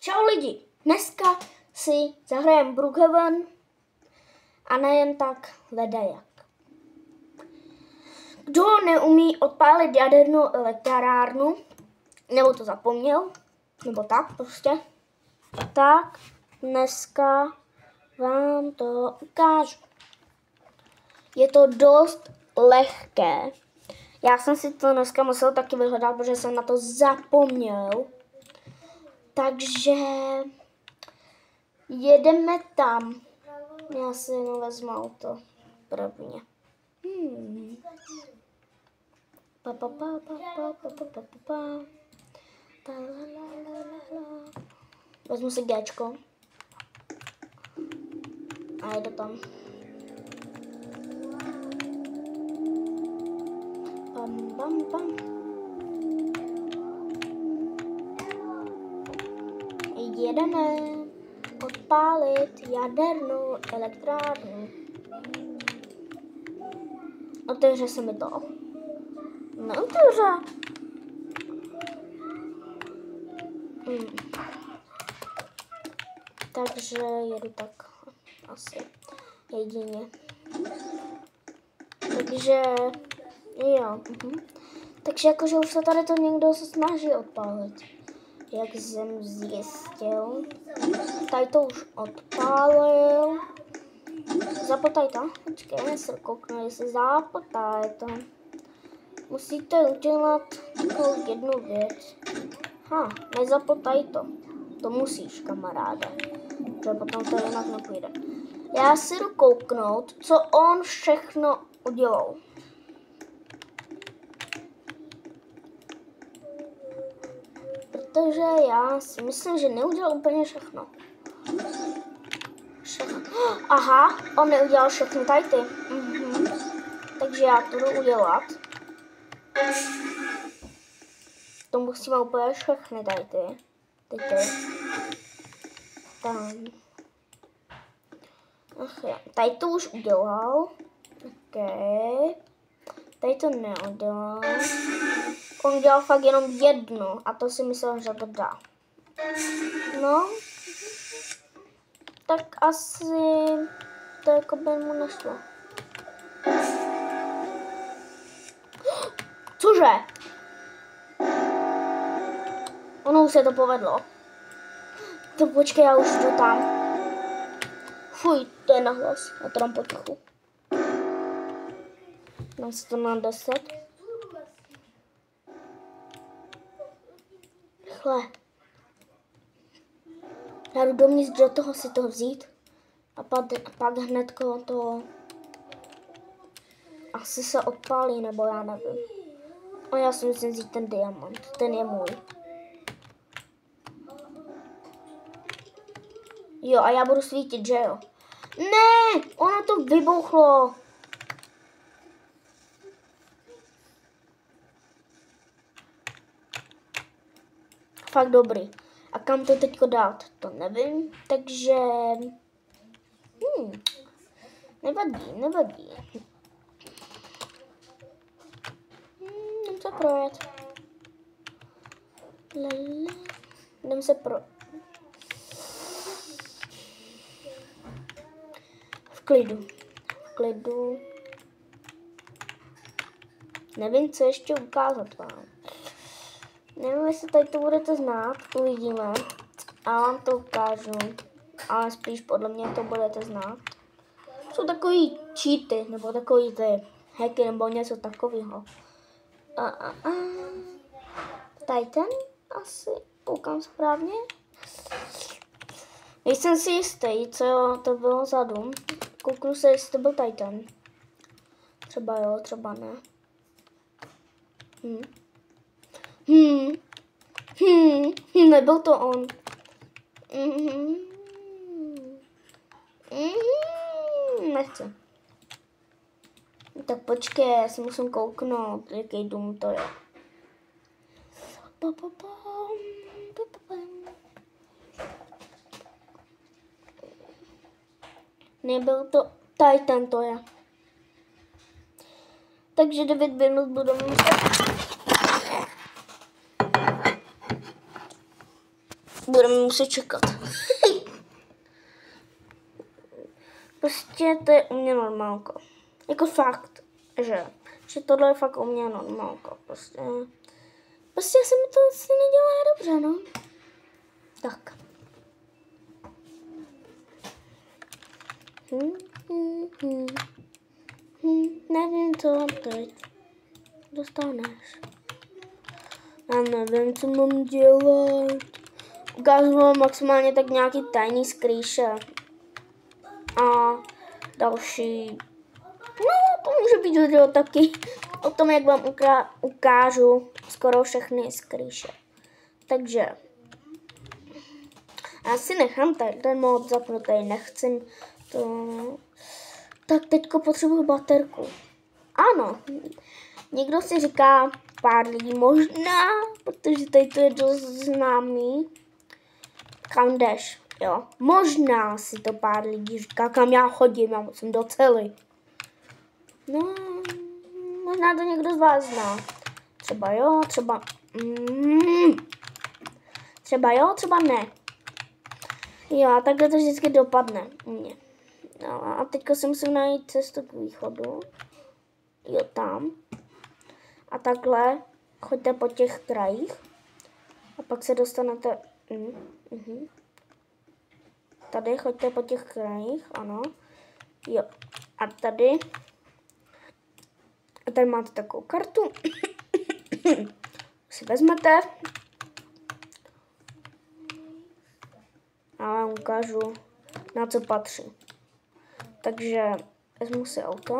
Čau lidi, dneska si zahrajeme Brookhaven a nejen tak ledajak. Kdo neumí odpálit jadernou elektrárnu, nebo to zapomněl, nebo tak prostě, tak dneska vám to ukážu. Je to dost lehké. Já jsem si to dneska musel taky vyhledat, protože jsem na to zapomněl. Takže jedeme tam. Já si jenom vezmu auto prvně. Vezmu si Gčko. A jedu tam. Pam. Jedeme odpálit jadernou elektrárnu. Otevře se mi to. Neotevře. Takže jedu tak asi jedině. Takže jo. Takže jakože už se tady to někdo se snaží odpálit. Jak jsem zjistil. Tady to už odpálil. Zapotaj to. Počkej, já se kouknu, jestli zapotaj to. Musíte udělat takovou jednu věc. Nezapotaj to. To musíš, kamaráde. Protože potom to jinak nepůjde. Já si jdu kouknout, co on všechno udělal. Protože já si myslím, že neudělal úplně všechno. Aha, on neudělal všechny tady ty. Takže já to jdu udělat. To musíme úplně všechny tady ty. Tam. Tady to už udělal. Okay. Tady to neudělal. On dělal fakt jenom jedno a to si myslel, že to dá. No. Tak asi to jako by mu nešlo. Cože? Ono už se to povedlo. To počkej, já už jdu tam. Fuj, to je nahlas. Já to dám potichu. Dám si to na 10. Rychle. Já jdu dovnitř do toho si to vzít. A pak hnedko to asi se odpálí, nebo já nevím. A já si musím vzít ten diamant. Ten je můj. Jo, a já budu svítit, že jo? Ne, ono to vybouchlo. Fakt dobrý. A kam to teďko dát? To nevím, takže... Nevadí. Jdem se projet. Jdem se pro... V klidu. Nevím, co ještě ukázat vám. Nevím, jestli tady to budete znát, uvidíme. A vám to ukážu. Ale spíš podle mě to budete znát. Jsou takový cheaty, nebo takový ty hacky, nebo něco takového. Tady ten asi koukám správně. Nejsem si jistý, co to bylo za dům. Kouknu se, jestli to byl tady ten. Třeba jo, třeba ne. Nebyl to on. Nechci. Tak počkej, já si musím kouknout, jaký dům to je. Nebyl to, tady tento je. Takže 9 minut budeme muset budeme muset čekat. Prostě to je u mě normálka. Jako fakt, že tohle je fakt u mě normálka. Prostě se mi to asi nedělá dobře, no. Tak. Nevím, co teď dostaneš. Já nevím, co mám dělat. Ukážu vám maximálně tak nějaký tajný skrýše. A další. No, to může být video taky o tom, jak vám ukážu skoro všechny skrýše. Takže já si nechám tady ten mod zapnutý, nechci to. Tak teďko potřebuji baterku. Ano, někdo si říká, pár lidí možná, protože tady to je dost známý. Kam jdeš, jo? Možná si to pár lidí říká, kam já chodím, já jsem docelý. No, možná to někdo z vás zná. Třeba jo, třeba... Třeba jo, třeba ne. Jo, a takhle to vždycky dopadne u mě. No, a teďka si musím najít cestu k východu. Jo, tam. A takhle choďte po těch krajích. A pak se dostanete... Tady choďte po těch krajích, ano. Jo. A tady... A tady máte takovou kartu. Si vezmete. A vám ukážu, na co patří. Takže vezmu si auto.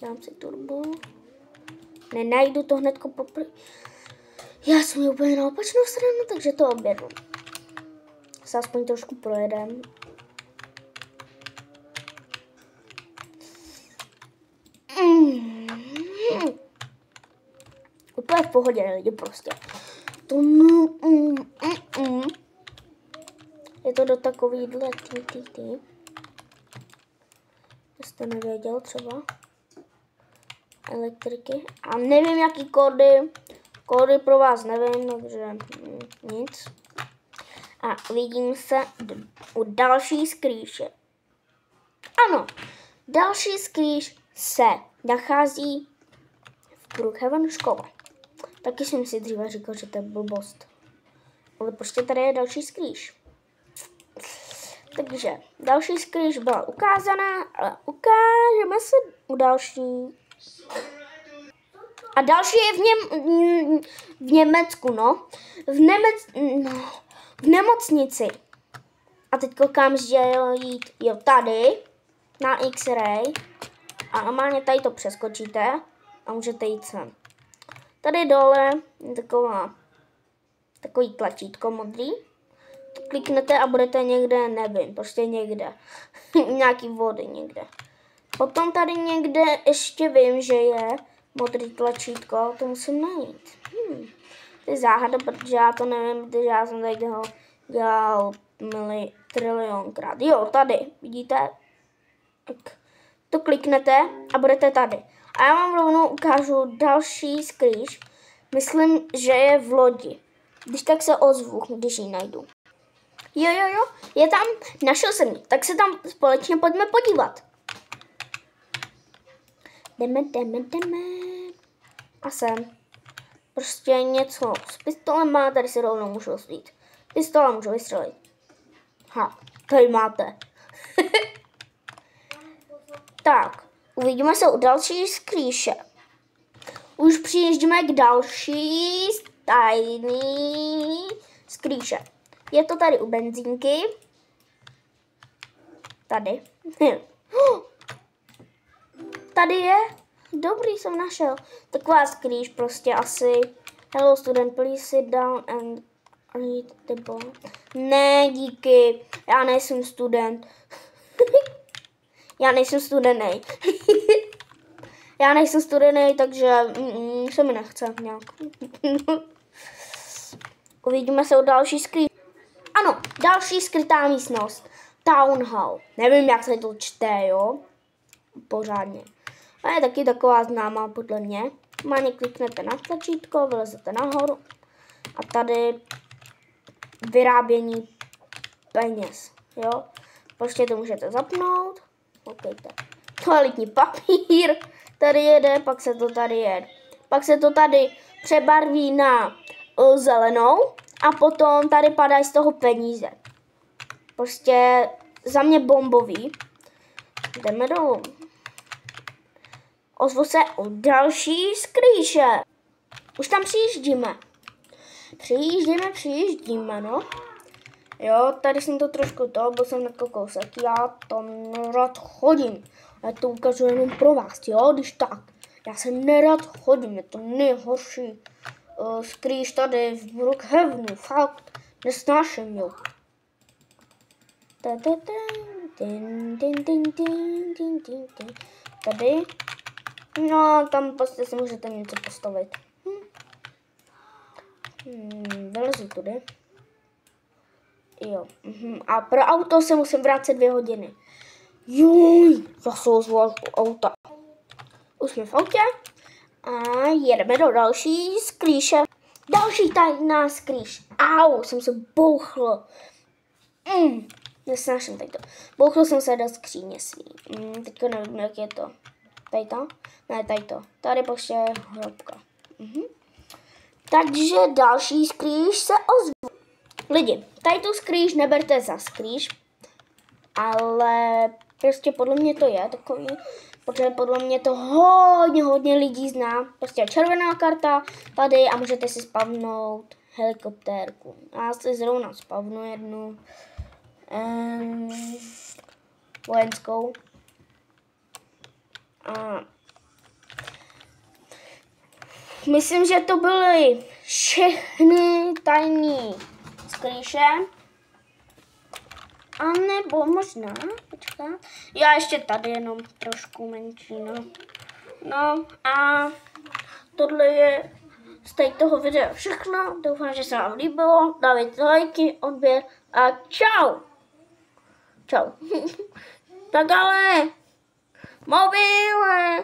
Dám si turbo. Nenajdu to hnedko poprvé. Já jsem ji úplně na opačnou stranu, takže to objedu. Se aspoň trošku projedem. Úplně v pohodě, lidi, prostě. Je to do takovýhle ty. Jste nevěděl třeba. Elektriky. A nevím, jaký kódy. Kódy pro vás nevím, takže nic. A uvidím se u další skrýše. Ano, další skrýš se nachází v Brookhaven škole. Taky jsem si dříve říkal, že to je blbost. Ale prostě tady je další skrýš. Takže další skrýš byla ukázaná, ale ukážeme se u další. A další je v Německu, no. V nemocnici. A teď kam jít? Jo, tady, na X-ray. A normálně tady to přeskočíte a můžete jít sem. Tady dole je takový tlačítko modrý. To kliknete a budete někde, nevím, prostě někde. Nějaký vody někde. Potom tady někde ještě vím, že je modrý tlačítko, to musím najít. To je záhada, protože já to nevím, protože já jsem tady toho dělal trilionkrát. Jo, tady, vidíte? Tak to kliknete a budete tady. A já vám rovnou ukážu další skrýš. Myslím, že je v lodi. Když tak se ozvu, když ji najdu. Jo, je tam, našel jsem ji. Tak se tam společně pojďme podívat. Jdeme. A sem. Prostě něco s pistolem má, tady se rovnou můžu osvít. Pistola můžu vystřelit. Tady máte. Tak, uvidíme se u další skrýše. Už přijíždíme k další tajný skrýše. Je to tady u benzínky. Tady. Tady je. Dobrý, jsem našel. Taková skrýš prostě asi. Hello student, please sit down and read the book. Ne, díky. Já nejsem student. Já nejsem studenej. Já nejsem studenej, takže se mi nechce nějak. Uvidíme se u další skrytá. Ano, další skrytá místnost. Town Hall. Nevím, jak se to čte, jo? Pořádně. A je taky taková známá podle mě. Máně kliknete na tlačítko, vylezete nahoru. A tady vyrábění peněz, jo. Prostě to můžete zapnout. Koukejte. Toaletní papír tady jede, pak se to tady jede. Pak se to tady přebarví na zelenou a potom tady padají z toho peníze. Prostě za mě bombový. Jdeme dolů. Ozvu se o další skrýše. Už tam přijíždíme. Přijíždíme, no. Jo, tady jsem to trošku byl jsem jako kousek. Já tam nerad chodím. Já to ukážu jenom pro vás, jo, když tak. Já se nerad chodím, je to nejhorší skrýš tady v Brookhavenu, fakt, nesnáším, jo. Tady. No, tam prostě si můžete něco postavit. Vylezu tudy. Jo. A pro auto se musím vrátit 2 hodiny. Juj, zase ozval auta. Už jsme v autě a jedeme do další skrýše. Další tajná skrýš. Au, jsem se bouchl. Nesnáším tady to. Bouchl jsem se do skříně svý. Teďka nevím, jak je to. Tady to? Ne, tady to. Tady prostě hrobka. Takže další skrýš se ozvu. Lidi, tady tu skrýš neberte za skrýš, ale prostě podle mě to je takový, protože podle mě to hodně lidí zná. Prostě červená karta tady a můžete si spavnout helikoptérku. Já si zrovna spavnu jednu vojenskou. A myslím, že to byly všechny tajný skrýše. A nebo možná, počkat, já ještě tady jenom trošku menší, no. No a tohle je z toho videa všechno. Doufám, že se vám líbilo. Dávejte lajky, odběr a čau. Čau. Tak ale, mobile.